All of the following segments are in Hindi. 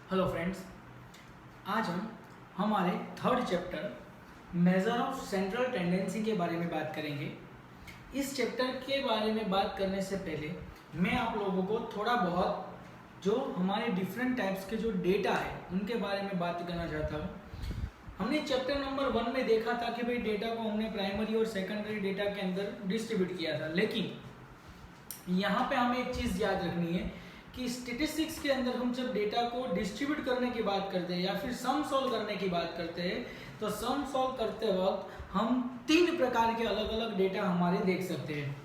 हेलो फ्रेंड्स, आज हम हमारे third chapter major of central tendency के बारे में बात करेंगे। इस चैप्टर के बारे में बात करने से पहले मैं आप लोगों को थोड़ा बहुत जो हमारे डिफरेंट टाइप्स के जो डेटा है उनके बारे में बात करना चाहता हूँ। हमने चैप्टर नंबर 1 में देखा था कि भाई डेटा को हमने प्राइमरी और सेकेंडरी डेटा के अंदर डिस्ट्रीब्यूट किया था, लेकिन यहाँ पे हमें एक चीज़ याद रखनी है कि स्टेटिस्टिक्स के अंदर हम जब डेटा को डिस्ट्रीब्यूट करने की बात करते हैं या फिर सम सॉल्व करने की बात करते हैं तो सम सॉल्व करते वक्त हम 3 प्रकार के अलग अलग डेटा हमारे देख सकते हैं।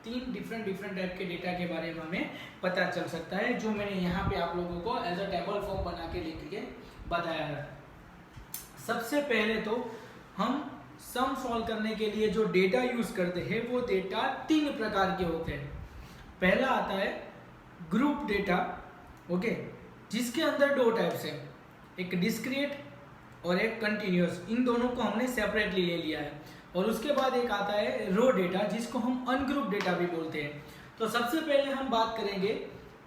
3 डिफरेंट टाइप के डेटा के बारे में हमें पता चल सकता है, जो मैंने यहाँ पे आप लोगों को एज अ टेबल फॉर्म बना के लिख के बताया है। सबसे पहले तो हम सम सॉल्व करने के लिए जो डेटा यूज करते हैं वो डेटा 3 प्रकार के होते हैं। पहला आता है ग्रुप डेटा, ओके, जिसके अंदर 2 टाइप्स है, एक डिस्क्रीट और एक कंटिन्यूअस। इन दोनों को हमने सेपरेटली ले लिया है। और उसके बाद एक आता है रो डेटा, जिसको हम अनग्रुप डेटा भी बोलते हैं। तो सबसे पहले हम बात करेंगे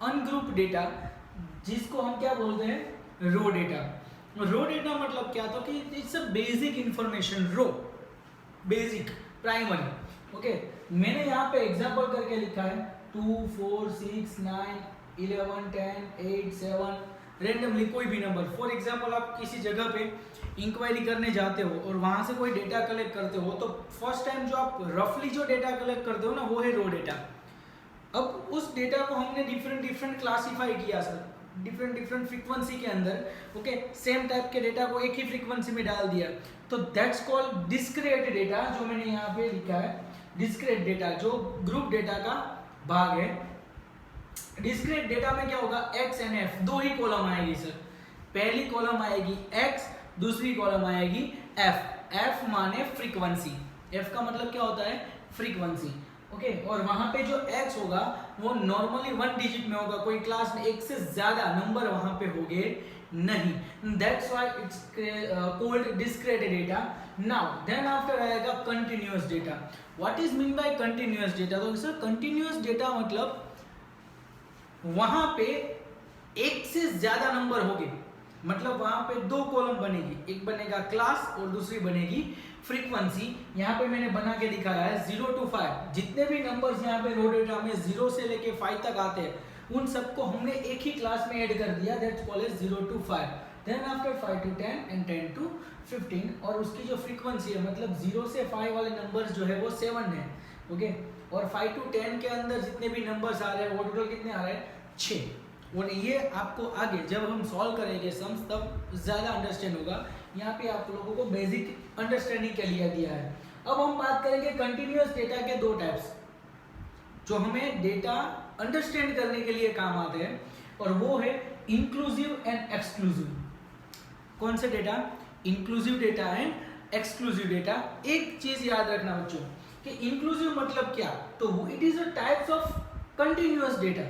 अनग्रुप डेटा, जिसको हम क्या बोलते हैं, रो डेटा। रो डेटा मतलब क्या, तो कि it's a basic information, raw basic primary, okay. मैंने यहाँ पे एग्जांपल करके लिखा है 2, 4, 6, 9, 11, 10, 8, 7, रेंडमली कोई भी नंबर। फॉर एग्जांपल आप किसी जगह पे इंक्वायरी करने जाते हो और वहां से कोई डेटा कलेक्ट करते हो, तो फर्स्ट टाइम जो आप रफली जो डेटा कलेक्ट करते हो ना, वो है रो डेटा। अब उस डेटा को हमने डिफरेंट क्लासीफाई किया सर, डिफरेंट फ्रीक्वेंसी के अंदर, ओके। सेम टाइप के डेटा को एक ही फ्रीक्वेंसी में डाल दिया, तो दैट्स कॉल्ड डिस्क्रीट डेटा, जो मैंने यहाँ पे लिखा है डिस्क्रीट डेटा, जो ग्रुप डेटा का भाग है। डिस्क्रीट डेटा में क्या होगा, x and F 2 he column आएगी सर। पहली कॉलम आएगी एक्स, दूसरी कॉलम आएगी एफ। एफ माने फ्रीक्वेंसी, एफ का मतलब क्या होता है, फ्रीक्वेंसी, ओके। और वहां पे जो एक्स होगा वो नॉर्मली 1 डिजिट में होगा, कोई क्लास में एक से ज्यादा नंबर वहां पे होंगे नहीं। That's why it's called discrete data. Now then after आएगा continuous data. What is mean by continuous data, तो सर कंटिन्यूअस डेटा मतलब वहां पे एक से ज्यादा नंबर होंगे, मतलब वहां पे 2 कॉलम बनेगी, एक बनेगा क्लास और दूसरी बनेगी फ्रीक्वेंसी। यहाँ पे मैंने बना के दिखाया है 0 to 5, जितने भी नंबर्स यहाँ पे रो डेटा में 0 से लेके 5 तक आते हैं, उन सबको हमने एक ही क्लास में ऐड कर दिया, that's called 0 to 5। Then after 5 to 10 and 10 to 15, और उसकी जो फ्रीक्वेंसी है, मतलब 0 से 5 वाले नंबर्स जो है वो 7 है, ओके। और 5 to 10 के अंदर जितने भी नंबर्स आ रहे हैं वो टोटल कितने आ रहे हैं, 6। और ये आपको आगे जब हम सॉल्व करेंगे सम्स तब ज़्यादा अंडरस्टैंड होगा। यहाँ पे आप लोगों को बेसिक अंडरस्टैंडिंग के लिए दिया है। अब हम बात करेंगे कंटिन्यूअस डेटा के 2 टाइप्स, जो हमें डेटा अंडरस्टैंड करने के लिए काम आते हैं, और वो है इंक्लूसिव एंड एक्सक्लूसिव। कौन से data, inclusive data and exclusive data. एक चीज याद रखना बच्चों कि इंक्लूसिव मतलब क्या, तो it is a types of continuous data,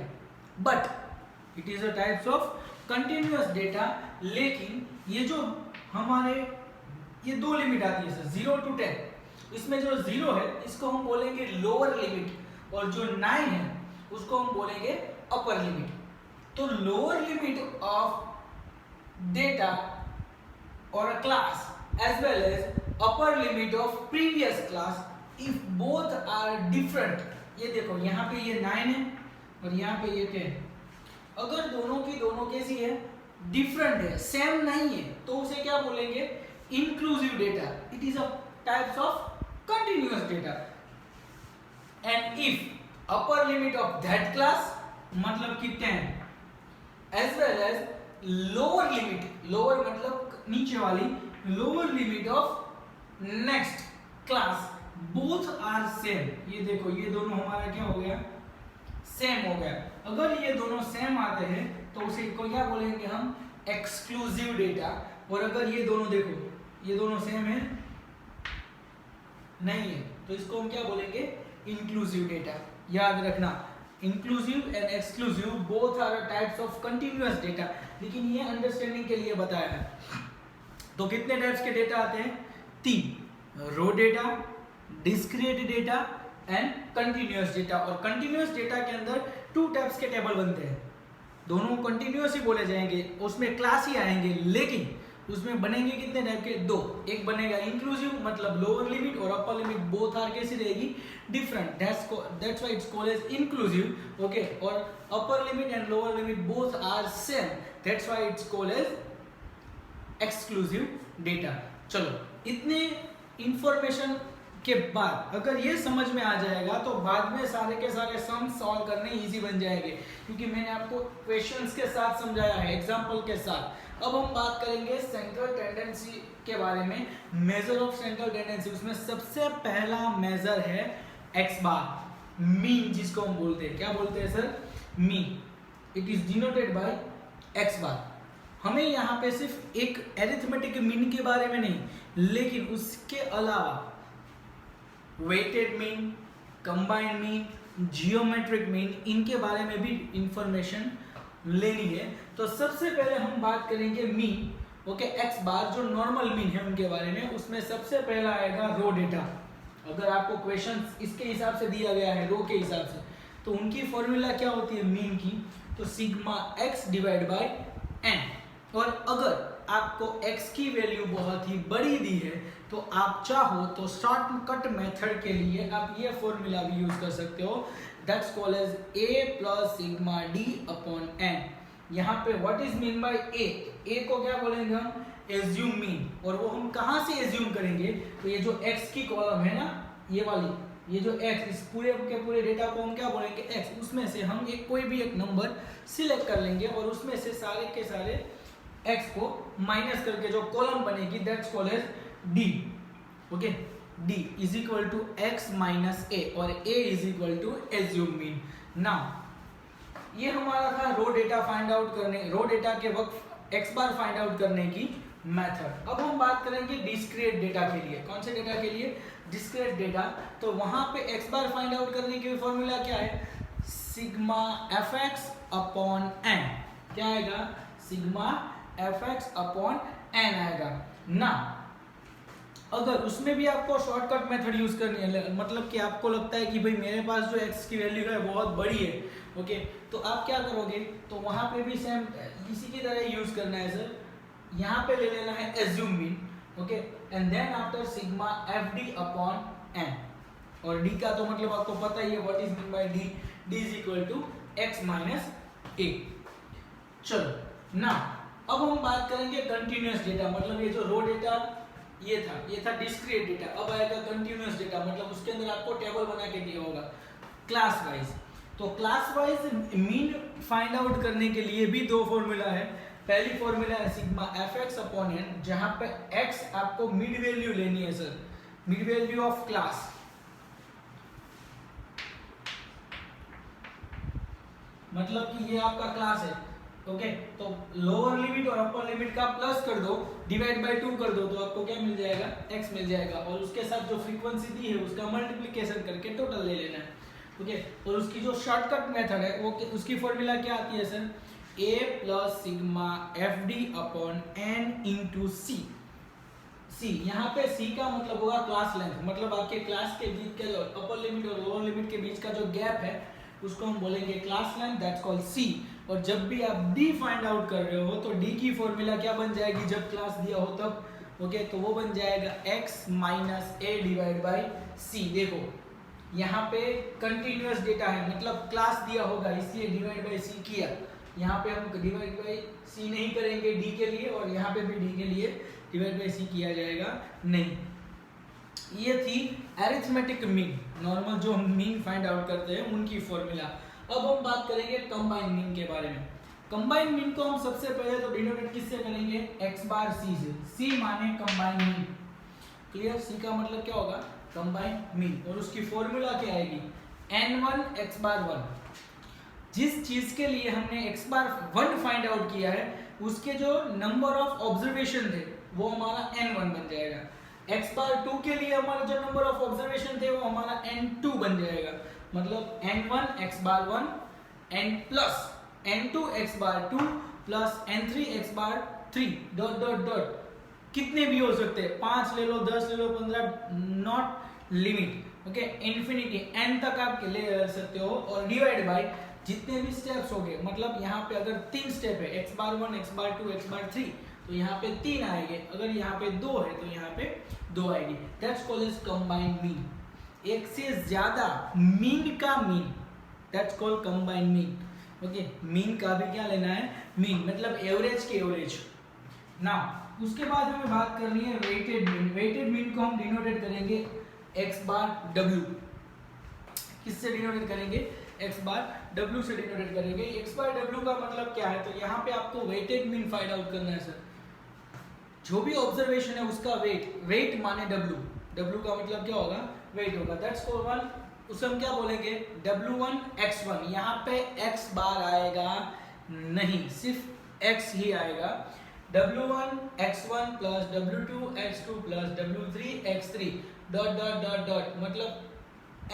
but it is a types of continuous data. लेकिन ये जो हमारे ये 2 लिमिट आती है सर, 0 to 10। इसमें जो 0 है इसको हम बोलेंगे लोअर लिमिट, और जो 9 है उसको हम बोलेंगे अपर लिमिट। तो लोअर लिमिट ऑफ डेटा और अ class as well as upper limit of previous class if both are different। ये देखो यहाँ पे ये 9 है और यहाँ पे ये 10, अगर दोनों की दोनों कैसी है, डिफरेंट है, सेम नहीं है, तो उसे क्या बोलेंगे, inclusive data. It is a types of continuous data. And if upper limit of that class मतलब कि 10 as well as lower limit, lower मतलब नीचे वाली, lower limit of next class both are same. ये देखो ये दोनों हमारा क्या हो गया, सेम हो गया। अगर ये दोनों सेम आते हैं तो उसे को क्या बोलेंगे हम, एक्सक्लूसिव डेटा। और अगर ये दोनों देखो ये दोनों सेम है नहीं है, तो इसको हम क्या बोलेंगे, इंक्लूसिव डेटा। याद रखना inclusive and exclusive both are types of continuous data, लेकिन ये अंडरस्टैंडिंग के लिए बताया है। तो कितने टाइप्स के डेटा आते हैं, 3, raw data, discrete data and continuous data. और कंटिन्यूअस डेटा के अंदर 2 टाइप्स के टेबल बनते हैं, दोनों कंटिन्यूअस ही बोले जाएंगे, उसमें क्लास ही आएंगे, लेकिन उसमें बनेंगे कितने टाइप के? दो। एक बनेगा इंक्लूसिव, मतलब लोअर लिमिट और अपर लिमिट बोथ आर कैसी रहेगी? Different, that's why it's called as inclusive. Okay, और upper limit and lower limit both are same, that's why it's called as exclusive data. चलो, इतने इंफॉर्मेशन के बाद अगर ये समझ में आ जाएगा तो बाद में सारे के सारे सम सॉल्व करने इजी बन जाएंगे, क्योंकि मैंने आपको क्वेश्चंस के साथ समझाया है, एग्जांपल के साथ। अब हम बात करेंगे सेंट्रल टेंडेंसी के बारे में, मेजर ऑफ सेंट्रल टेंडेंसी। उसमें सबसे पहला मेजर है एक्स बार, मीन, जिसको हम बोलते हैं, क्या बोलते हैं sir? Mean. It is denoted by X bar. हमें यहाँ पे सिर्फ एक एरिथमेटिक मीन के बारे में नहीं, लेकिन उसके अलावा weighted mean, combined mean, geometric mean, इनके बारे में भी इंफॉर्मेशन लेनी है। तो सबसे पहले हम बात करेंगे मीन, ओके, एक्स बार, जो नॉर्मल मीन है उनके बारे में। उसमें सबसे पहला आएगा रो डेटा। अगर आपको क्वेश्चन इसके हिसाब से दिया गया है, रो के हिसाब से, तो उनकी फॉर्मूला क्या होती है मीन की? तो sigma X divide by N. और अगर आपको x की वैल्यू बहुत ही बड़ी दी है तो आप चाहो तो शॉर्टकट मेथड के लिए आप ये फॉर्मूला भी यूज कर सकते हो, that's called as a plus sigma d upon n। यहाँ पे what is mean by a को क्या बोलेंगे हम? Assume mean. और वो हम कहाँ से एज्यूम करेंगे? तो ये जो x की कॉलम है ना, ये वाली, ये जो x, इस पूरे के पूरे डेटा को हम क्या बोलेंगे? x। उसमें से हम कोई भी एक नंबर सिलेक्ट कर लेंगे और उसमें से सारे के सारे x को माइनस करके जो कॉलम बनेगी, that's called as d। Okay, d is equal to x minus a, और a is equal to assume mean. Now ये हमारा था रो डेटा फाइंड आउट करने, रो डेटा के वक्त x बार फाइंड आउट करने की मेथड। अब हम बात करेंगे डिस्क्रीट डेटा के लिए। कौन से डेटा के लिए? Discrete data. तो वहां पे x बार फाइंड आउट करने की फॉर्मूला क्या है? Sigma fx upon n। क्या आएगा? सिग्मा fx अपॉन n आएगा ना। अगर उसमें भी आपको शॉर्टकट मेथड यूज करनी है, मतलब कि आपको लगता है कि भाई मेरे पास जो x की वैल्यू है बहुत बड़ी है, ओके, तो आप क्या करोगे? तो वहां पे भी सेम इसी की तरह यूज करना है सर। यहाँ पे ले लेना है assume mean, okay, and then after sigma fd upon n। और d का तो मतलब आपको पता ही है, what is mean by d? d is equal to x minus a। चलो ना, अब हम बात करेंगे कंटिन्यूअस डेटा, मतलब ये जो रो डेटा ये था डिस्क्रीट डेटा। अब आएगा कंटिन्यूअस डेटा, मतलब उसके अंदर आपको टेबल बना के दिया होगा क्लास वाइज। तो class wise mean find out करने के लिए भी दो फॉर्मूला है। पहली फॉर्मूला है सिग्मा fx अपॉन n, जहां पे x आपको मिड वैल्यू लेनी है sir, mid value of class. मतलब कि ये आपका क्लास है, ओके, तो लोअर लिमिट और अपर लिमिट का प्लस कर दो, डिवाइड बाय 2 कर दो, तो आपको क्या मिल जाएगा? x मिल जाएगा। और उसके साथ जो फ्रीक्वेंसी दी है उसका मल्टीप्लिकेशन करके टोटल ले लेना है, ओके। और उसकी जो शॉर्टकट मेथड है वो उसकी फॉर्मूला क्या आती है sir? a plus sigma fd upon n into c। यहाँ पे c का मतलब होगा क्लास लेंथ, मतलब आपके क्लास के बीच का जो अपर लिमिट और लोअर लिमिट के बीच का जो गैप है उसको हम बोलेंगे class length, that's called c। और जब भी आप d फाइंड आउट कर रहे हो तो d की फॉर्मूला क्या बन जाएगी जब क्लास दिया हो तब? ओके, तो वो बन जाएगा x minus a divide by c। देखो यहाँ पे कंटिन्यूअस डेटा है, मतलब क्लास दिया होगा इसलिए डिवाइड बाई c किया। यहाँ पे हम डिवाइड बाई c नहीं करेंगे d के लिए, और यहाँ पे भी d के लिए डिवाइड बाई c किया जाएगा नहीं। ये थी अरिथमेटिक मीन, नॉर्मल जो हम मीन फाइंड आउट करते हैं उनकी फॉर्मूला। अब हम बात करेंगे कंबाइंड मीन के बारे में। कंबाइंड मीन को हम सबसे पहले तो डिनोटेट किससे करेंगे? x बार c से। c माने कंबाइंड मीन, क्लियर? c का मतलब क्या होगा? Combined mean. और उसकी फॉर्मूला क्या आएगी? n1 x बार 1। जिस चीज के लिए हमने x बार 1 फाइंड आउट किया है उसके जो नंबर ऑफ ऑब्जर्वेशन थे वो हमारा n1 बन जाएगा। x बार 2 के लिए हमारा जो नंबर ऑफ ऑब्जर्वेशन थे वो हमारा n2 बन जाएगा। मतलब n1 x बार 1 n प्लस n2 x बार 2 प्लस n3 x बार 3 डॉट डॉट डॉट, कितने भी हो सकते हैं, 5 ले लो, 10 ले लो, 15, not limit, okay, infinity n तक आप ले सकते हो। और डिवाइड बाय जितने भी स्टेप्स हो गए, मतलब यहाँ पे अगर 3 स्टेप है, x बार 1, x बार 2, x बार 3, तो यहाँ पे 3 आएंगे। अगर यहाँ पे 2 है तो यहाँ पे 2 आएगी। That's called as combined mean. एक से ज्यादा मीन का mean, that's called combined mean. Okay, mean का भी क्या लेना है, मीन मतलब एवरेज के एवरेज। नाउ उसके बाद हमें बात करनी है वेटेड मीन। वेटेड मीन को हम डिनोटेट करेंगे x बार w। किससे डिनोटेट करेंगे, x बार w से डिनोटेट करेंगे। x बार w का मतलब क्या है, तो यहाँ पे आपको वेटेड मीन फाइंड आउट करना है सर। जो भी ऑब्जर्वेशन है उसका वेट, वेट माने w, w का मतलब क्या होगा, वेट होगा। दैट्स कॉल्ड वन, उसे हम क्या बोलेंगे, w1 x1। यहाँ पे x बार आएगा नहीं, सिर्फ x ही आएगा। w1 x1 plus w2 x2 plus w3 x3 dot dot dot dot, मतलब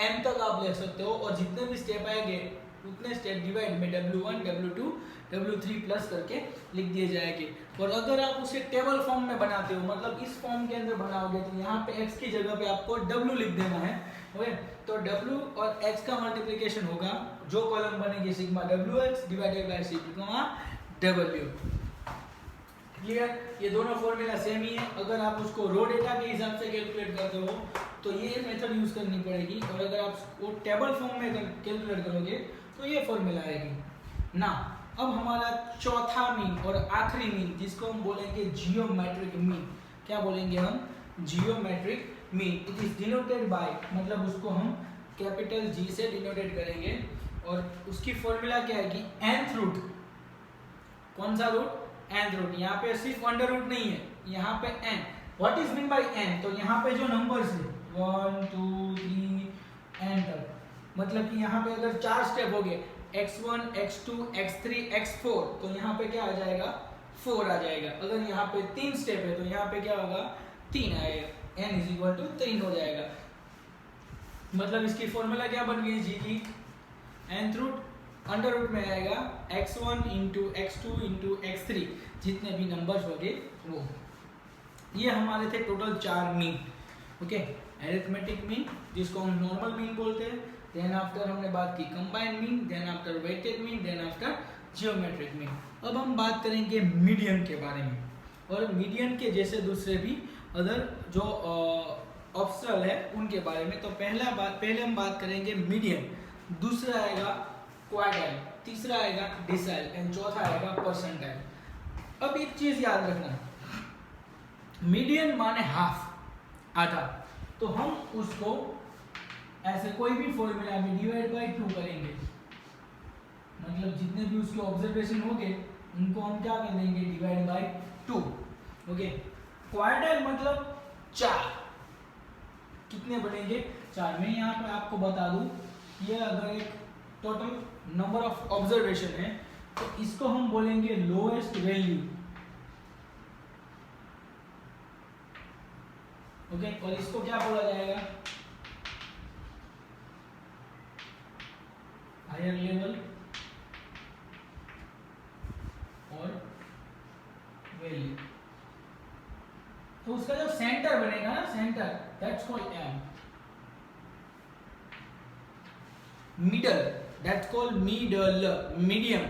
m तक आप ले सकते हो, और जितने भी स्टेप आएंगे उतने स्टेप डिवाइड में w1 w2 w3 प्लस करके लिख दिए जाएंगे। और अगर आप उसे टेबल फॉर्म में बनाते हो, मतलब इस फॉर्म के अंदर बनाओगे, तो यहाँ पे x की जगह पे आपको w लिख देना है। ओके, तो w और x का मल्टीप्लिकेशन होगा, जो कॉलम बनेगी sigma wx divided by sigma w। Clear, ये दोनों फॉर्मूला सेम ही है। अगर आप उसको रो डेटा के हिसाब से कैलकुलेट करते हो तो ये मेथड यूज करनी पड़ेगी, और अगर आप वो टेबल फॉर्म में कैलकुलेट करोगे तो ये फॉर्मूला आएगी ना। अब हमारा चौथा मीन और आखिरी मीन, जिसको हम बोलेंगे जियोमेट्रिक मीन। क्या बोलेंगे हम, geometric mean. It is denoted bye, मतलब उसको हम कैपिटल G से डिनोटेट करेंगे, और उसकी फॉर्मूला क्या है कि nth रूट। कौन सा रूट, nth रूट। यहाँ पे सिर्फ अंडर रूट नहीं है, यहाँ पे n। What is mean bye n, तो यहाँ पे जो नंबर्स है 1 2 3 n तक, मतलब कि यहाँ पे अगर 4 स्टेप हो गए, x1 x2 x3 x4, तो यहाँ पे क्या आ जाएगा, 4 आ जाएगा। अगर यहाँ पे 3 स्टेप है तो यहाँ पे क्या होगा, 3 आएगा। n इज इक्वल टू 3 हो जाएगा। मतलब इसकी फॉर्मूला क्या बन गई, g की nth रूट अंडर रूट में आएगा x1 into x2 into x3, जितने भी नंबर्स होंगे वो। ये हमारे थे total 4 mean. Okay, arithmetic mean, जिसको हम नॉर्मल मीन बोलते हैं। देन आफ्टर हमने बात की combined mean, then after weighted mean, then after geometric mean. अब हम बात करेंगे मीडियन के बारे में, और मीडियन के जैसे दूसरे भी अदर जो ऑप्शनल है उनके बारे में। तो पहले हम बात करेंगे मीडियन, दूसरा आएगा क्वार्टाइल, तीसरा आएगा डिसाइल, एंड चौथा आएगा परसेंटाइल। अब एक चीज याद रखना, मीडियन माने हाफ, आधा, तो हम उसको ऐसे कोई भी फॉर्मूला में डिवाइड बाय 2 करेंगे, मतलब जितने भी उसके ऑब्जर्वेशन होंगे उनको हम क्या कर देंगे, डिवाइड बाय 2। ओके, क्वार्टाइल मतलब 4, कितने बनेंगे, 4। मैं यहाँ पे आपको बता दूं, ये अगर एक टोटल नंबर ऑफ ऑब्जर्वेशन है तो इसको हम बोलेंगे लोएस्ट वैल्यू। ओके, और इसको क्या बोला जाएगा, हायर लेवल और वैल्यू। तो उसका जो सेंटर बनेगा ना, centre, that's called M. Middle, that's called middle. Medium,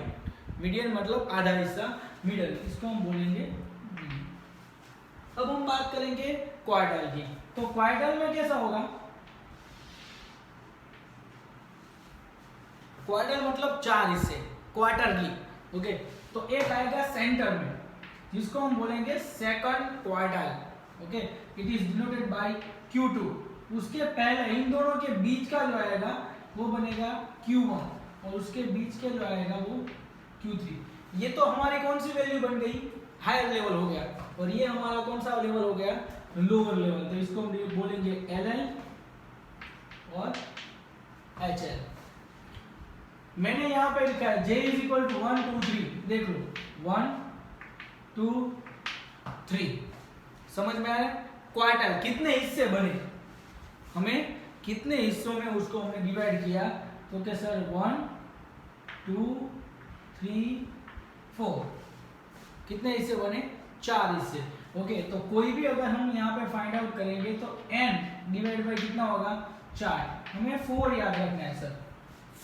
medium मतलब आधा हिस्सा, मिडल, इसको हम बोलेंगे। अब हम बात करेंगे क्वार्टाइल की। तो क्वार्टाइल में कैसा होगा, क्वार्टाइल मतलब 4 हिस्से, क्वार्टरली। ओके, तो एक आएगा सेंटर में, जिसको हम बोलेंगे second quartile. Okay, it is denoted bye Q2। उसके पहले इन दोनों के बीच का जो आएगा वो बनेगा Q1, और उसके बीच के जो आएगा वो Q3। ये तो हमारी कौन सी वैल्यू बन गई, हायर लेवल हो गया, और ये हमारा कौन सा लेवल हो गया, लोअर लेवल। तो इसको हम बोलेंगे LL और HL। मैंने यहाँ पे लिखा है J इज इक्वल टू 1 2 3, देख लो 1 2 3, समझ में आया। क्वार्टाइल कितने हिस्से बने, हमें कितने हिस्सों में उसको हमने डिवाइड किया, तो क्या सर 1 2 3 4, कितने हिस्से बने, 4 हिस्से। ओके, तो कोई भी अगर हम यहाँ पे फाइंड आउट करेंगे तो n डिवाइड बाय कितना होगा, 4। हमें 4 याद रखना है सर,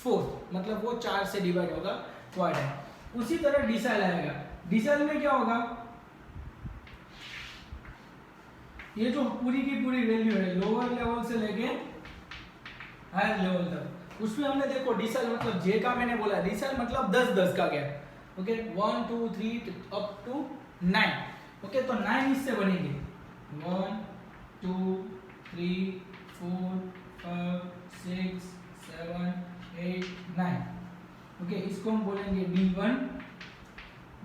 4, मतलब वो 4 से डिवाइड होगा क्वार्टाइल। उसी तरह डिसाइल आएगा। डिसाइल में क्या होगा, ये जो पूरी की पूरी वैल्यू है लोअर लेवल से लेके हायर लेवल तक, उसमें हमने देखो डिसाइल मतलब जे का मैंने बोला, डिसाइल मतलब 10 का gap. Okay 1 2 3 up to 9। Okay तो 9 इससे बनेंगे 1 2 3 4 5 6 7 8 9। ओके इसको हम बोलेंगे D1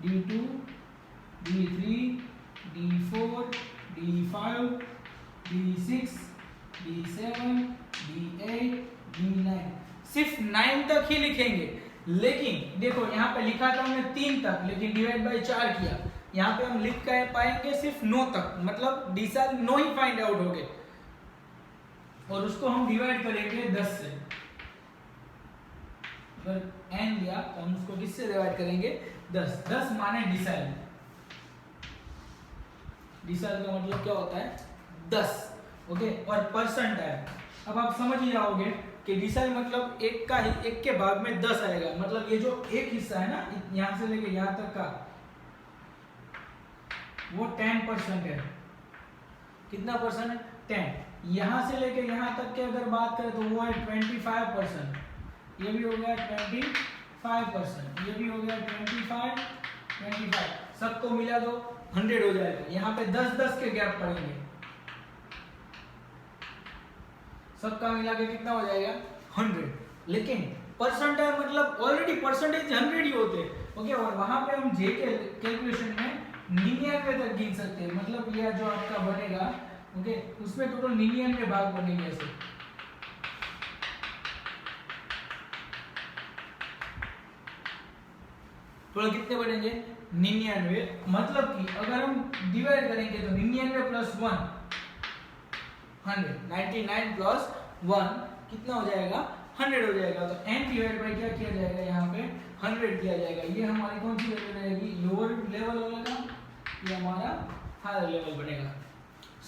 D2 D3 D4 D5 D6 D7 D8 D9। सिर्फ 9 तक ही लिखेंगे, लेकिन देखो यहाँ पे लिखा था हमने 3 तक, लेकिन डिवाइड बाय 4 किया। यहाँ पे हम लिख कर पाएंगे सिर्फ 9 तक, मतलब डिसाइल 9 ही फाइंड आउट हो गए, और उसको हम डिवाइड करेंगे 10 से। अगर n दिया तो हम उसको किससे डिवाइड करेंगे 10। 10 माने डिसाइल। डिसाइल का मतलब क्या होता है 10। ओके और परसेंटाइल, अब आप समझ ही जाओगे कि डिसाइल मतलब एक का ही, एक के भाग में 10 आएगा, मतलब ये जो एक हिस्सा है ना यहां से लेके यहां तक का, वो 10% है। कितना परसेंट है 10। यहां से लेके यहां तक के अगर बात करें तो वो है 25%। ये भी हो गया 25%, ये भी हो गया 25, सबको मिला दो 100 हो जाएगा। यहाँ पे 10 के गैप पड़ेंगे, सबका मिला के कितना हो जाएगा 100। लेकिन परसेंटाइल मतलब ऑलरेडी परसेंटेज 100 ही होते हैं। ओके और वहां पे हम जे के कैलकुलेशन में 99 तक गिन सकते हैं, मतलब यह जो आपका बनेगा ओके उसमें टोटल 99 भाग बनेंगे ऐसे। टोटल कितने बनेंगे 99, मतलब कि अगर हम डिवाइड करेंगे तो 99 प्लस 1 100, 99 प्लस 1 कितना हो जाएगा 100 हो जाएगा। तो n डिवाइड बाय क्या किया जाएगा, यहाँ पे 100 किया जाएगा। ये हमारी कौन सी वैल्यू रहेगी, लोअर लेवल होगा, ये हमारा हायर लेवल बनेगा।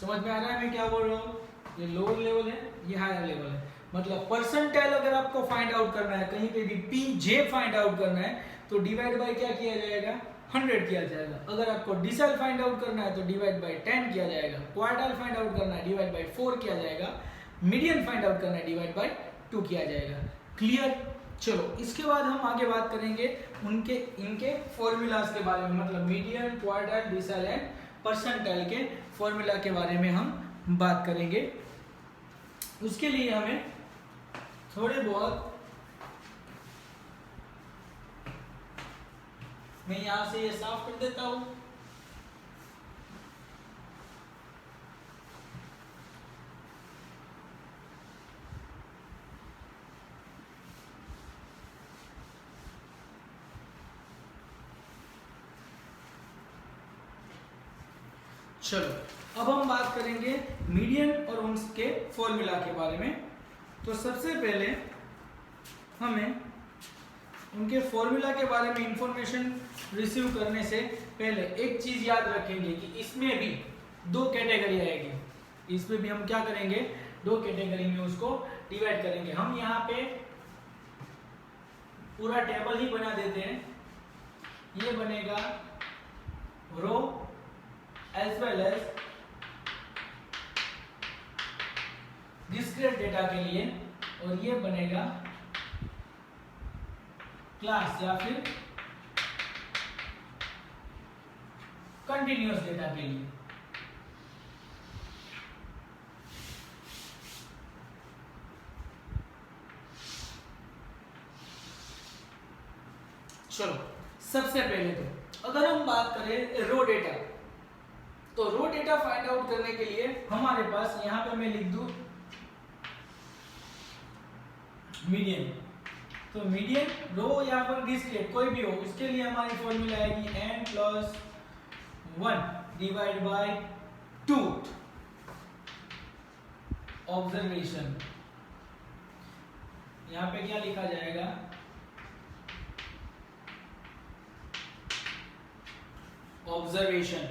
समझ में आ रहा है मैं क्या बोल रहा हूँ, ये लोअर लेवल है, ये हायर लेवल है। मतलब परसेंटाइल अगर आपको फाइंड आउट करना है, कहीं पे भी पीजे फाइंड आउट करना है तो डिवाइड बाय क्या किया जाएगा 100 किया जाएगा। अगर आपको डिसाइल फाइंड आउट करना है तो डिवाइड बाय 10 किया जाएगा। क्वार्टाइल फाइंड आउट करना है डिवाइड बाय 4 किया जाएगा। मीडियन फाइंड आउट करना है डिवाइड बाय 2 किया जाएगा। क्लियर। चलो इसके बाद हम आगे बात करेंगे इनके फॉर्मूलाज के बारे में, मतलब median, quartile, decile and percentile के फॉर्मूला के बारे में हम बात करेंगे। उसके लिए हमें थोड़े बहुत, मैं यहां से ये साफ कर देता हूं। चलो अब हम बात करेंगे मीडियन और उनके फॉर्मूला के बारे में। तो सबसे पहले हमें उनके फॉर्मूला के बारे में इंफॉर्मेशन रिसीव करने से पहले एक चीज याद रखेंगे कि इसमें भी 2 कैटेगरी आएगी। इसमें भी हम क्या करेंगे 2 कैटेगरी में उसको डिवाइड करेंगे। हम यहाँ पे पूरा टेबल ही बना देते हैं। ये बनेगा raw as well as discrete data के लिए, और ये बनेगा क्लास या फिर कंटिन्यूअस डेटा के लिए। चलो सबसे पहले तो अगर हम बात करें रो डेटा, तो रो डेटा फाइंड आउट करने के लिए हमारे पास यहां पे मैं लिख दूं मीडियन। तो मीडियन रो या फिर डिस्क्रीट कोई भी हो, उसके लिए हमारी फॉर्मूला आएगी n plus 1 divide by 2 observation. यहां पे क्या लिखा जाएगा observation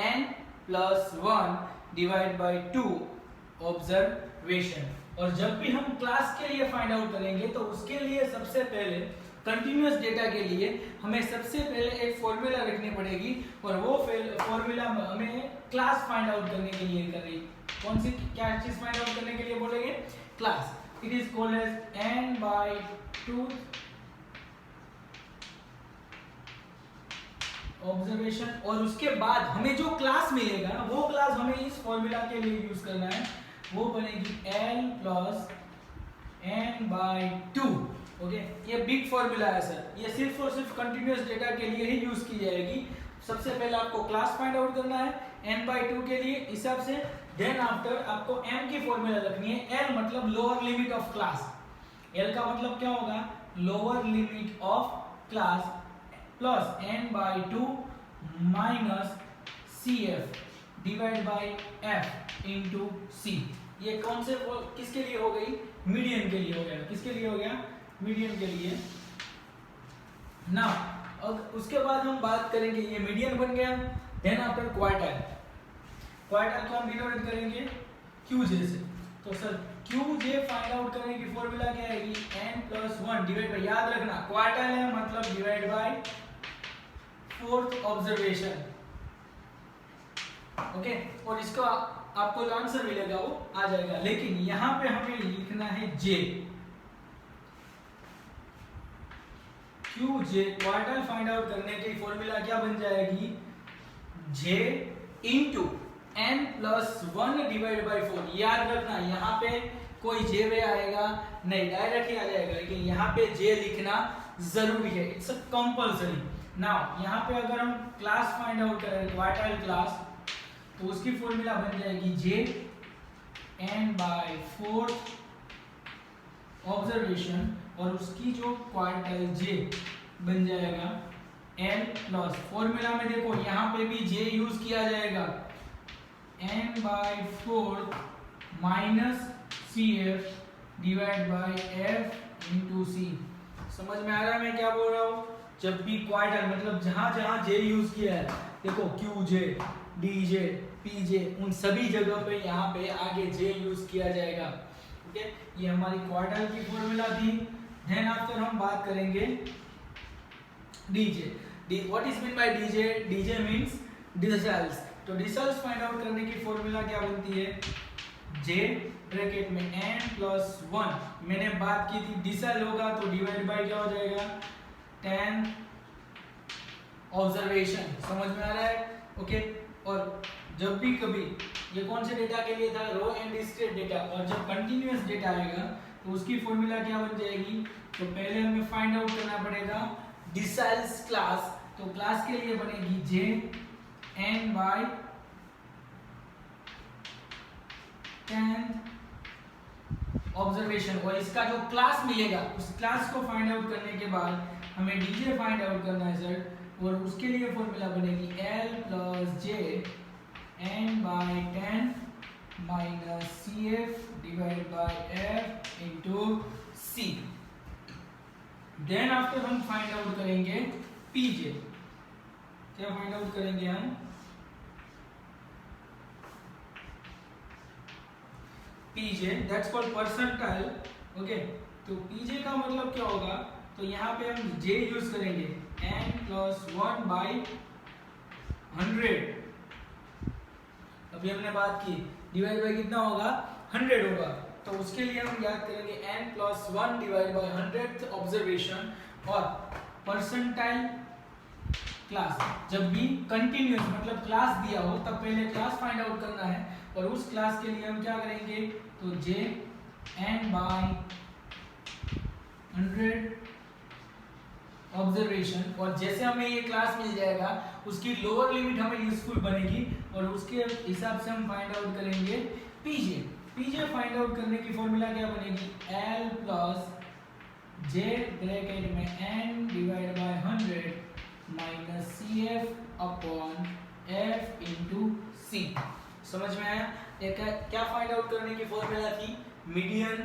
n plus 1 divide by 2 observation. और जब भी हम क्लास के लिए फाइंड आउट करेंगे तो उसके लिए सबसे पहले कंटिन्यूअस डेटा के लिए हमें सबसे पहले एक फॉर्मूला रखनी पड़ेगी और वो फॉर्मूला हमें क्लास फाइंड आउट करने के लिए करेगी। कौन सी क्या चीज फाइंड आउट करने के लिए बोलेंगे? Class. It is called as n/2 observation. और उसके बाद हमें जो क्लास मिलेगा वो क्लास हमें इस फॉर्मूला के लिए यूज करना है, वो बनेगी l प्लस n/2। ओके, ये बिग फॉर्मूला है सर, ये सिर्फ और सिर्फ कंटिन्यूअस डेटा के लिए ही यूज की जाएगी। सबसे पहले आपको क्लास फाइंड आउट करना है n/2 के लिए हिसाब से, देन आफ्टर आपको m की फॉर्मूला रखनी है। l मतलब lower limit of class, l का मतलब क्या होगा? Lower limit of class plus n/2 minus cf divide by f into c। ये कौन से किसके लिए हो गई? मीडियन के लिए हो गया। किसके लिए हो गया? मीडियन के लिए ना। अब उसके बाद हम बात करेंगे, ये मीडियन बन गया। देन आफ्टर क्वार्टाइल, क्वार्टाइल को हम डिनोट करेंगे qj से। तो सर qj फाइंड आउट करने की फॉर्मूला क्या आएगी? n+1 डिवाइड बाय, याद रखना क्वार्टाइल है मतलब divide by fourth observation. Okay, और इसका आपको जो आंसर मिलेगा वो आ जाएगा। लेकिन यहां पे हमें लिखना है j, qj quartile find out करने की फॉर्मूला क्या बन जाएगी? j into n+1 divide by 4। याद रखना यहाँ पे कोई j वे आएगा नहीं, डायरेक्ट ही आ जाएगा, लेकिन यहाँ पे j लिखना जरूरी है, इट्स अ कंपल्सरी। नाउ यहाँ पे अगर हम क्लास फाइंड आउट करें क्वार्टाइल क्लास, तो उसकी फॉर्मूला बन जाएगी j n/4 ऑब्जर्वेशन, और उसकी जो क्वार्टाइल j बन जाएगा n प्लस, फॉर्मूला में देखो यहाँ पे भी j यूज किया जाएगा, n/4 minus cf divide by f into c। समझ में आ रहा है मैं क्या बोल रहा हूँ? जब भी क्वार्टाइल मतलब जहां जहां j यूज किया है, देखो qj, dj, pj, उन सभी जगह पे यहाँ पे आगे j यूज किया जाएगा। ओके, ये हमारी क्वार्टाइल की फॉर्मूला थी। देन आफ्टर हम बात करेंगे dj। What is mean by dj? dj means deciles. तो डिसल्स फाइंड आउट करने की फॉर्मूला क्या बनती है? j ब्रैकेट में n+1, मैंने बात की थी डिसल होगा तो डिवाइड बाय क्या हो जाएगा? 10 ऑब्जर्वेशन। समझ में आ रहा है? ओके, और जब भी कभी, ये कौन से डेटा के लिए था? Raw and discrete data. और जब कंटिन्यूअस डेटा आएगा तो उसकी फॉर्मूला क्या बन जाएगी? तो पहले हमें फाइंड आउट करना पड़ेगा डिसल्स क्लास। तो क्लास के लिए बनेगी j n/10 ऑब्जर्वेशन, और इसका जो क्लास मिलेगा उस क्लास को फाइंड आउट करने के बाद हमें dj फाइंड आउट करना है सर, और उसके लिए फॉर्मूला बनेगी l plus j n/10 minus cf divide by f into c। Then after हम फाइंड आउट करेंगे pj। क्या फाइंड आउट करेंगे हम? pj, that's called percentile. Okay, तो pj का मतलब क्या होगा? तो यहाँ पे हम j यूज करेंगे n+1 बाई 100। अभी हमने बात की डिवाइड बाय कितना होगा? 100 होगा। तो उसके लिए हम याद करेंगे n+1 divide by 100th observation. और परसेंटाइल क्लास, जब भी कंटिन्यूअस मतलब क्लास दिया हो तब पहले क्लास फाइंड आउट करना है, और उस क्लास के लिए हम क्या करेंगे? तो j n/100 ऑब्जर्वेशन, और जैसे हमें ये क्लास मिल जाएगा उसकी लोअर लिमिट हमें यूजफुल बनेगी, और उसके हिसाब से हम फाइंड आउट करेंगे pj। pj फाइंड आउट करने की फॉर्मूला क्या बनेगी? l प्लस j ब्रैकेट में n divide by 100 minus cf upon f into c। समझ में आया? क्या फाइंड आउट करने की फॉर्मूला थी? मीडियन,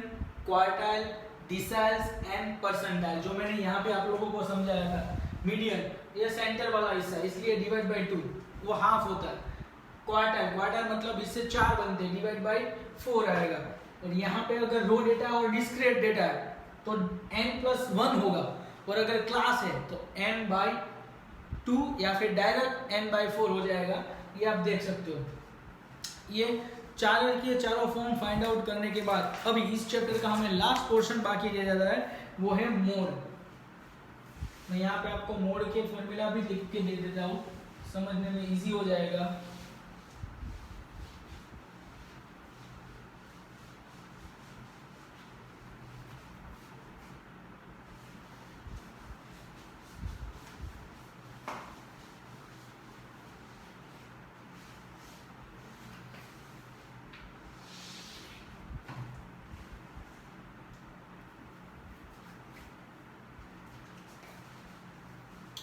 क्वार्टाइल, डिसल्स एंड परसेंटाइल, जो मैंने यहाँ पे आप लोगों को समझाया था। मीडियन ये सेंटर वाला हिस्सा, इसलिए डिवाइड बाय 2 वो हाफ होता है। क्वार्टाइल, क्वार्टाइल मतलब इससे 4 बनते हैं, डिवाइड बाय 4 आएगा। और यहाँ पे अगर रो डेटा और डिस्क्रीट डेटा है तो n+1 होगा, और अगर क्लास है तो n/2 या फिर डायरेक्ट n/4 हो जाएगा। ये आप देख सकते हो। ये चारों फॉर्म फाइंड आउट करने के बाद अभी इस चैप्टर का हमें लास्ट पोर्शन बाकी रह जाता है, वो है मोड। मैं यहाँ पे आपको मोड के फॉर्मूला भी लिख के दे देता हूँ, समझने में इजी हो जाएगा।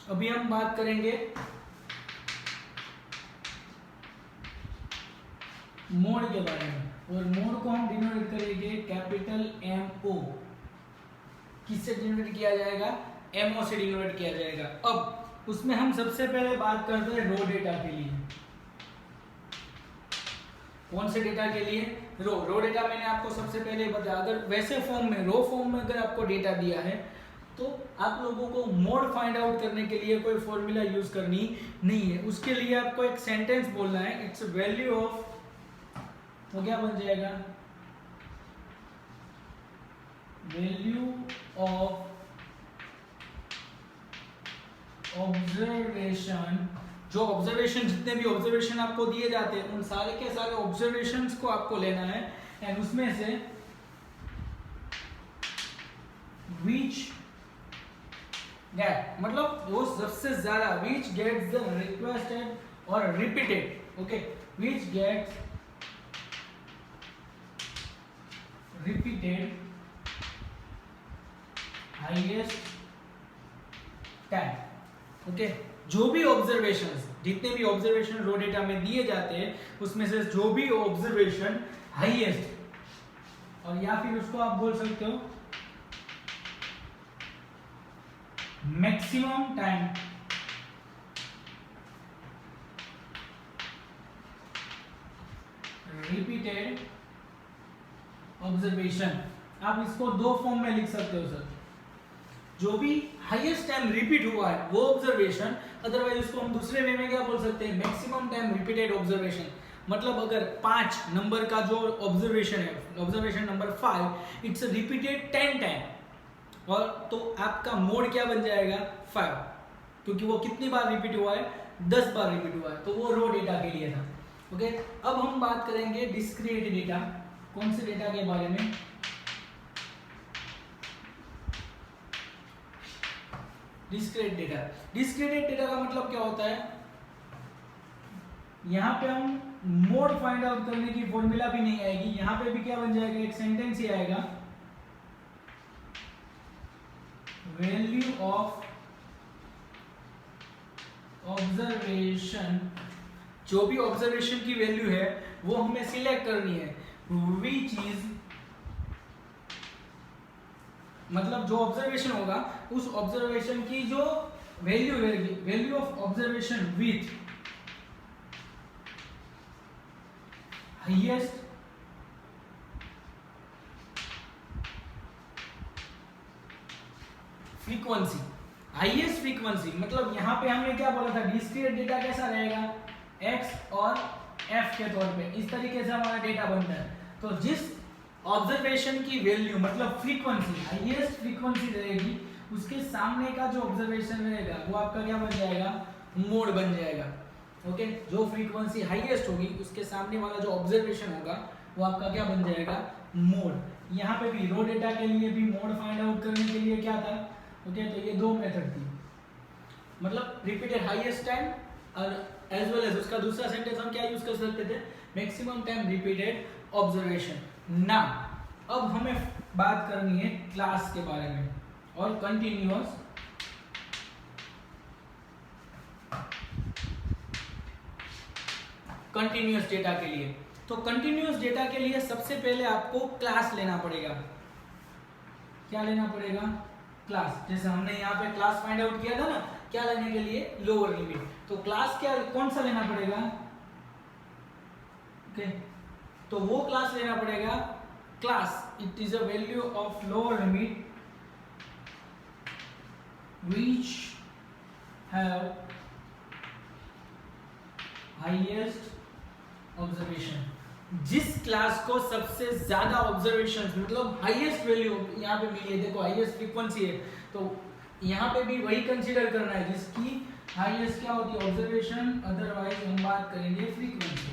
अभी हम बात करेंगे मोड के बारे में, और मोड को हम डिनोट करेंगे कैपिटल MO। किससे डिनोट किया जाएगा? MO से डिनोट किया जाएगा। अब उसमें हम सबसे पहले बात करते हैं रो डेटा के लिए। कौन से डेटा के लिए? रो डेटा मैंने आपको सबसे पहले बताया। अगर वैसे फॉर्म में, रो फॉर्म में अगर आपको डेटा दिया है तो आप लोगों को मोड फाइंड आउट करने के लिए कोई फॉर्मूला यूज करनी नहीं है। उसके लिए आपको एक सेंटेंस बोलना है, इट्स वैल्यू ऑफ, तो क्या बन जाएगा? Value of observation. जो ऑब्जर्वेशन, जितने भी ऑब्जर्वेशन आपको दिए जाते हैं उन सारे के सारे ऑब्जर्वेशंस को आपको लेना है, एंड उसमें से which get, मतलब वो सबसे ज्यादा, which gets the requested or repeated, okay, which gets repeated highest time, okay। जो भी ऑब्जर्वेशंस, जितने भी ऑब्जर्वेशन रो डेटा में दिए जाते हैं उसमें से जो भी ऑब्जर्वेशन हाईएस्ट, और या फिर उसको आप बोल सकते हो मैक्सिमम टाइम रिपीटेड ऑब्जर्वेशन। आप इसको दो फॉर्म में लिख सकते हो सर। जो भी हाईएस्ट टाइम रिपीट हुआ है वो ऑब्जर्वेशन, अदरवाइज उसको हम दूसरे वे में क्या बोल सकते हैं? Maximum time repeated observation. मतलब अगर 5 नंबर का जो ऑब्जर्वेशन है, observation number 5, it's repeated 10 time, और तो आपका मोड क्या बन जाएगा? 5, क्योंकि वो कितनी बार रिपीट हुआ है? 10 बार रिपीट हुआ है। तो वो रो डेटा के लिए था, ओके। अब हम बात करेंगे डिस्क्रीट डेटा। कौन से डेटा के बारे में? Discrete data. डिस्क्रीट डेटा का मतलब क्या होता है? यहाँ पे हम मोड फाइंड आउट करने की फॉर्मूला भी नहीं आएगी, यहाँ पे भी क्या बन जाएगा? एक सेंटेंस ही आएगा, वैल्यू ऑफ ऑब्जर्वेशन। जो भी ऑब्जर्वेशन की वैल्यू है वो हमें सिलेक्ट करनी है, विच इज, मतलब जो ऑब्जर्वेशन होगा उस ऑब्जर्वेशन की जो वैल्यू रहेगी, value of observation with highest frequency. Highest frequency मतलब यहाँ पे हमने क्या बोला था? डिस्क्रीट डेटा कैसा रहेगा? x और f के तौर पे इस तरीके से हमारा डेटा बनता है। तो जिस ऑब्जर्वेशन की वैल्यू मतलब फ्रीक्वेंसी, हाईएस्ट फ्रीक्वेंसी रहेगी, उसके सामने का जो ऑब्जर्वेशन रहेगा वो आपका क्या बन जाएगा? मोड बन जाएगा, ओके। जो फ्रीक्वेंसी हाईएस्ट होगी उसके सामने वाला जो ऑब्जर्वेशन होगा वो आपका क्या बन जाएगा? मोड। यहाँ पे भी रो डेटा के लिए भी मोड फाइंड आउट करने के लिए क्या था? ओके, तो ये दो मेथड थी, मतलब रिपीटेड हाईएस्ट टाइम, और एज वेल एज उसका दूसरा सेंटेंस हम क्या यूज कर सकते थे? Maximum time repeated observation. ना अब हमें बात करनी है क्लास के बारे में और कंटिन्यूअस डेटा के लिए। तो कंटिन्यूअस डेटा के लिए सबसे पहले आपको क्लास लेना पड़ेगा। क्या लेना पड़ेगा? क्लास। जैसे हमने यहाँ पे क्लास फाइंड आउट किया था ना, क्या लेने के लिए? Lower limit. तो क्लास क्या, कौन सा लेना पड़ेगा? ओके, तो वो क्लास लेना पड़ेगा class, it is a value of lower limit which have highest observation. जिस क्लास को सबसे ज्यादा ऑब्जर्वेशन मतलब हाईएस्ट वैल्यू यहाँ पे मिली है, देखो हाईएस्ट फ्रीक्वेंसी है, तो यहाँ पे भी वही कंसीडर करना है जिसकी हाईएस्ट क्या होती है, ऑब्जर्वेशन, अदरवाइज हम बात करेंगे फ्रीक्वेंसी।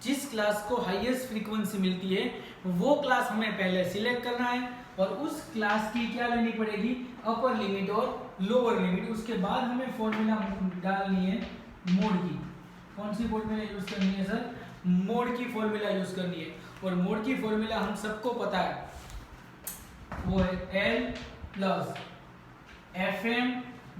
जिस क्लास को हाईएस्ट फ्रीक्वेंसी मिलती है वो क्लास हमें पहले सिलेक्ट करना है और उस क्लास की क्या लेनी पड़ेगी, अपर लिमिट और लोअर लिमिट। उसके बाद हमें फॉर्मूला डालनी है मोड की। कौन सी फॉर्मूला यूज करनी है सर, मोड की फॉर्मूला यूज करनी है। और मोड की फॉर्मूला हम सबको पता है, वो है L plus FM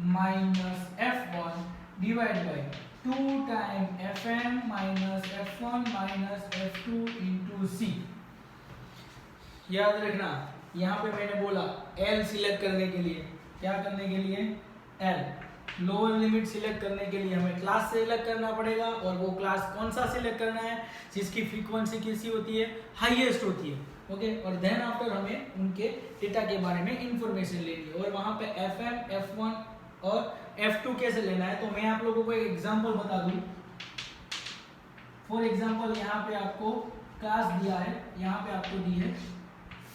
minus F1 divide by 2 time FM minus F1 minus F2 into C। याद रखना, यहाँ पे मैंने बोला L सिलेक्ट करने के लिए, क्या करने के लिए, L लोअर लिमिट सिलेक्ट करने के लिए हमें क्लास सिलेक्ट करना पड़ेगा। और वो क्लास कौन सा सिलेक्ट करना है, जिसकी फ्रीक्वेंसी कैसी होती है, हाईएस्ट होती है। ओके, और देन आफ्टर हमें उनके डेटा के बारे में इंफॉर्मेशन लेनी है और वहां पे FM, F1 और F2 कैसे लेना है। तो मैं आप लोगों को एक एग्जांपल बता दूं। फॉर एग्जांपल यहाँ पे आपको क्लास दिया है, यहाँ पे आपको दी है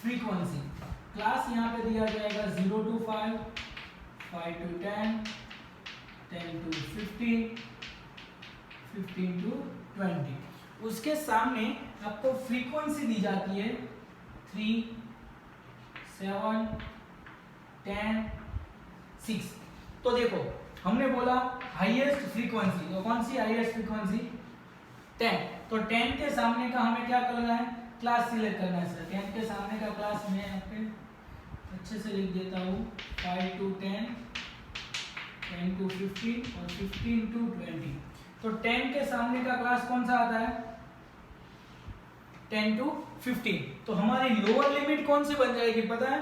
फ्रीक्वेंसी। क्लास यहाँ पे दिया जाएगा 0 to 5, 5 to 10, 10 to 15, 15 to 20। उसके सामने आपको फ्रीक्वेंसी दी जाती है 3, 7, 10, 6। तो देखो हमने बोला हाईएस्ट फ्रीक्वेंसी, तो कौन सी हाईएस्ट फ्रीक्वेंसी, 10। तो 10 के सामने का हमें क्या करना है, क्लास सिलेक्ट करना है सर। 10 के सामने का क्लास मैं यहाँ पे अच्छे से लिख देता हूँ, 5 to 10, 10 to 15 और 15 to 20। तो 10 के सामने का क्लास कौन सा आता है, 10 to 15। तो हमारी लोअर लिमिट कौन सी बन जाएगी, पता है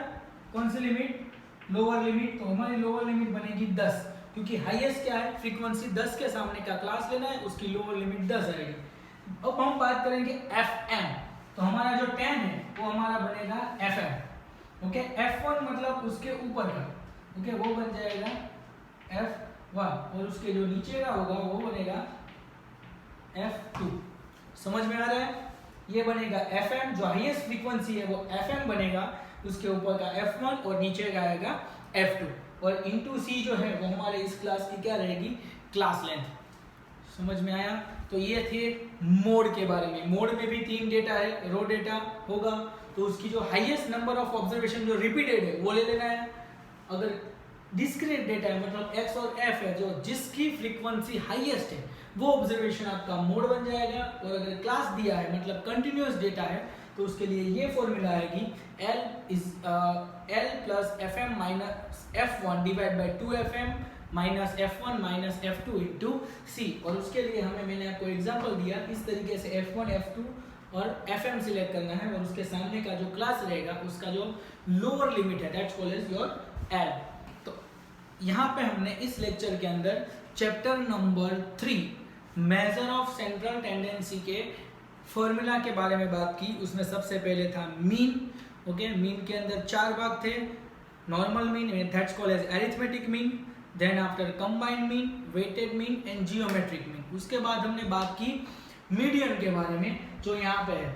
कौन सी लिमिट, लोअर लिमिट। तो हमारी लोअर लिमिट बनेगी 10, क्योंकि हाईएस्ट क्या है, फ्रीक्वेंसी 10 के सामने का क्लास लेना है, उसकी लोअर लिमिट 10 आएगी। अब हम बात करेंगे FM। तो हमारा जो 10 है वो हमारा बनेगा FM। ओके, F1 मतलब उसके ऊपर का, ओके, वो बन जाएगा F1 और उसके जो नीचे का होगा वो बनेगा F2। समझ में आ रहा है, ये बनेगा FM, जो हाईएस्ट फ्रीक्वेंसी है वो FM बनेगा, उसके ऊपर का F1 और नीचे का आएगा F2 और इंटू C जो है वो हमारे इस क्लास की क्या रहेगी, क्लास लेंथ। समझ में आया। तो ये थे मोड के बारे में। मोड में भी 3 डेटा है, रो डेटा होगा तो उसकी जो हाईएस्ट नंबर ऑफ ऑब्जर्वेशन जो रिपीटेड है वो ले लेना है। अगर डिस्क्रीट डेटा है मतलब X और F है, जो जिसकी फ्रीक्वेंसी हाईएस्ट है वो ऑब्जर्वेशन आपका मोड बन जाएगा। और अगर क्लास दिया है मतलब कंटिन्यूअस डेटा है तो उसके लिए ये फॉर्मूला आएगी L plus FM minus F1 divide by 2FM minus F1 minus F2 into C। और उसके लिए मैंने आपको एग्जांपल दिया, इस तरीके से F1, F2 और FM सिलेक्ट करना है और उसके सामने का जो क्लास रहेगा उसका जो लोअर लिमिट है that's called as your L। तो यहाँ पे हमने इस लेक्चर के अंदर chapter number 3 measure of central tendency के फॉर्मूला के बारे में बात की। उसमें सबसे पहले था मीन। ओके, मीन के अंदर 4 भाग थे, normal mean that's called as arithmetic mean, then after combined mean, weighted mean and geometric mean. उसके बाद हमने बात की मीडियन के बारे में, जो यहाँ पे है।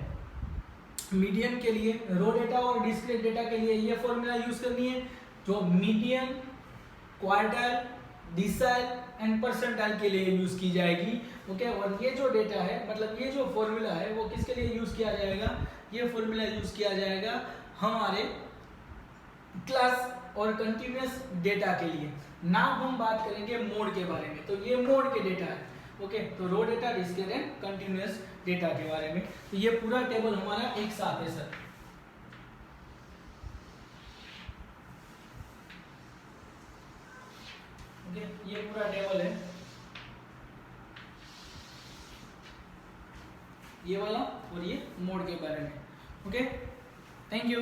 मीडियन के लिए रो डेटा और डिस्क्रीट डेटा के लिए ये फॉर्मूला यूज करनी है, जो median, quartile, decile and percentile के लिए यूज की जाएगी। ओके, और ये जो डेटा है मतलब ये जो फॉर्मूला है वो किसके लिए यूज किया जाएगा, ये फॉर्मूला यूज किया जाएगा हमारे क्लास और कंटिन्यूअस डेटा के लिए। नाउ हम बात करेंगे मोड के बारे में। तो ये मोड के डेटा है। ओके, तो raw data, discrete and continuous data के बारे में। तो ये पूरा टेबल हमारा एक साथ है सर। ओके, ये पूरा टेबल है, ये वाला और ये मोड के बारे में। Okay, thank you.